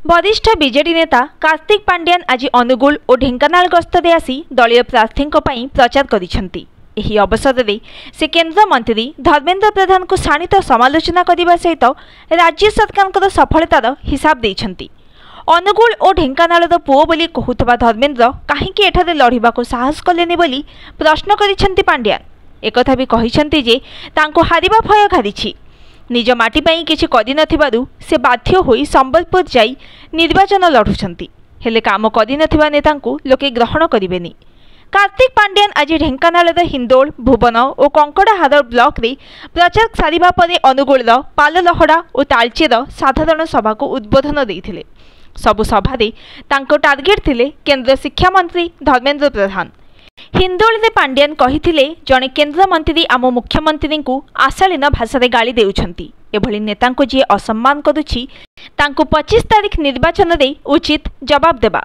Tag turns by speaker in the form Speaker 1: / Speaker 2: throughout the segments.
Speaker 1: वरिष्ठ बीजेडी नेता कार्तिक पांड्यान आज अनुगुल और ढेंकानाल गस्तरे आसी दलीय प्रार्थी प्रचार करिसेंती। एही अवसर में से केंद्र मंत्री धर्मेंद्र प्रधान को शाणित समालोचना करने सहित राज्य सरकार सफलतार हिसाब देइछंती। अनुगुल और ढेंकानालर पुओ बोली कहूथबा धर्मेंद्र काहेकि एठारे लड़िबा को साहस कलेनि बोली प्रश्न करिसेंती पांड्यान। एकथा भी कहिसेंती जे तांको हारिबा भय घारिछि। निज माटी पई किछि करि नथिबारु से बाध्य होई संबलपुर जाई निर्वाचन लढुछंती। हेले काम करि नथिबा नेतांकु लोके ग्रहण करिबेनी। कार्तिक पांड्यान आज ढेंकानालर हिंदोल, भुवन और कंकड़ाहार ब्लॉक रे प्रचार सारिबा परे अनुगुलर पाललहड़ा और तालचेर साधारण सभा को उद्बोधन देइथिले। सबु सभा रे तांको टार्गेट थिले केंद्र शिक्षा मंत्री धर्मेंद्र प्रधान। हिंदोल रे पांड्यान कहिथिले जणे केंद्र मंत्री आम मुख्यमंत्री को आशालीन भाषा रे गाली देउछंती। एभली नेता को जी असम्मान करुछि तांको 25 तारीख निर्वाचन रे उचित जवाब देबा।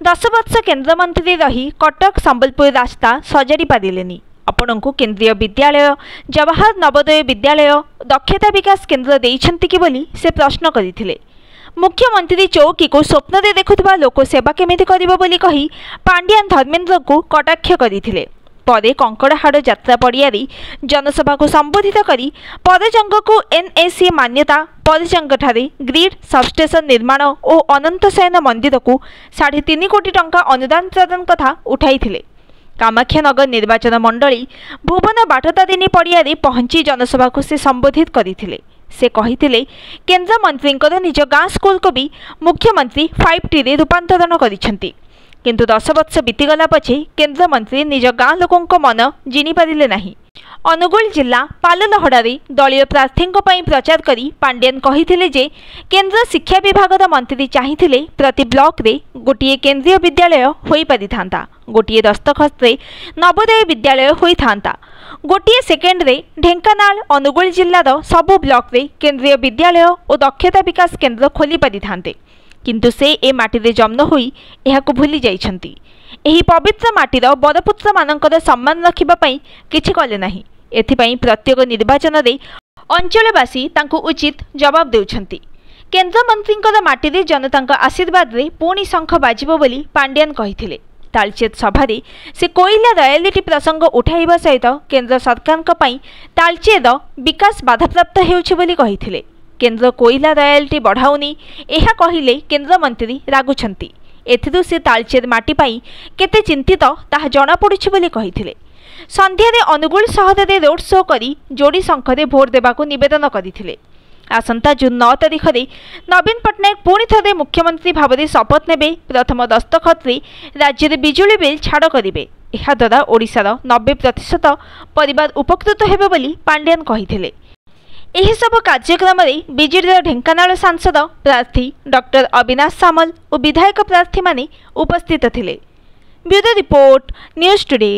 Speaker 1: 10 वर्ष केंद्र मंत्री रही कटक संबलपुर रास्ता सजाड़ी पारिलेनी। आपणको केंद्रीय विद्यालय, जवाहर नवोदय विद्यालय, दक्षता विकास केंद्र देइछंती कि बोली से प्रश्न करिथिले। मुख्यमंत्री चौकी को स्वप्न दे देखुवा लोक सेवा केमिति करिबो बोली कही पांड्यान धर्मेंद्र को कटाक्ष करथिले। परे कंकड़ाहाड़ यात्रा पड़ियारी जनसभा को संबोधित करी परजंग को एनएसी मान्यता, परजंग ठारे ग्रिड सबस्टेशन निर्माण और अनंत शयन मंदिर को 3.5 कोटी टंका अनुदान प्रदान कथा उठाइथिले। कामाख्यानगर निर्वाचन मंडली भुवन बाटतारिणी पड़ियारी पहुंची जनसभा को से संबोधित करथिले। से कहिथिले केंद्र मंत्री निज गाँ स्कूल को भी मुख्यमंत्री 5T रे रूपांतरण करिसेंती। किंतु 10 वर्ष बीतीगला पछे केंद्र मंत्री निज गाँ लोकों मन जिनि पारिले नाही। अनुगुल जिला पाललहड़ारे दलीय प्रार्थी प्रचार करी पांड्यान कहिथिले जे केंद्र शिक्षा विभागर मंत्री चाहिथिले प्रति ब्लॉक रे गोटिए केंद्रीय विद्यालय होई पारिथांता, गोटिए दस्तखत रे नवोदय विद्यालय होई थांता, गोटिए सेकेंड रे ढेंकानाल अनुगुल जिल्लार सबु ब्लॉक रे केंद्रीय विद्यालय और दक्षता विकास केंद्र खोली पारिथांते। किंतु से ए माटी जन्म होई एहाकु भूली जाइछंती। एही पवित्र माटीर बड़पुत्र मानकर सम्मान रखिबा पई किछि कले नाही। एथिपई प्रत्येक निर्वाचन रे अंचलवासी तांको उचित जवाब देउछंती। केंद्र मंत्रींकर माटी रे जनतांक आशीर्वाद रे पुणी शंख बाजिबो बोली पांड्यान कहिथिले। तालचेर सभा रे से कोयला रॉयल्टी प्रसंग उठाइबा सहित केंद्र सरकारक पई तालचेर विकास बाधाप्राप्त हेउछि बोली कहिथिले। केंद्र कोयला रॉयल्टी बढ़ाउनी एहा कहिले केंद्र मंत्री रागुछंती। एथिरु से तालचेर माटी पाई केते चिंतित ताहा जणा पडुछि बोली कहिथिले। संध्यारे अनुगुल सहर रे रोड शो करी जोड़ी शंखरे भोट देबाकू निवेदन करथिले। आसंता जून 9 तारिख रे नवीन पट्टनायक पुणी थरे मुख्यमंत्री भाव शपथ नेबे। प्रथम दस्तखत रे राज्य रे बिजुली बिल छाड़ करिवे। एहा द्वारा ओडिशार 90% परिवार उपकृत हेबे बोली पांड्यान कहिथिले। एही सब कार्यक्रम रे बीजेडी ढेंकानाल सांसद प्रार्थी डॉक्टर अविनाश सामल और विधायक प्रार्थी माने उपस्थित थिले। Bureau report news today.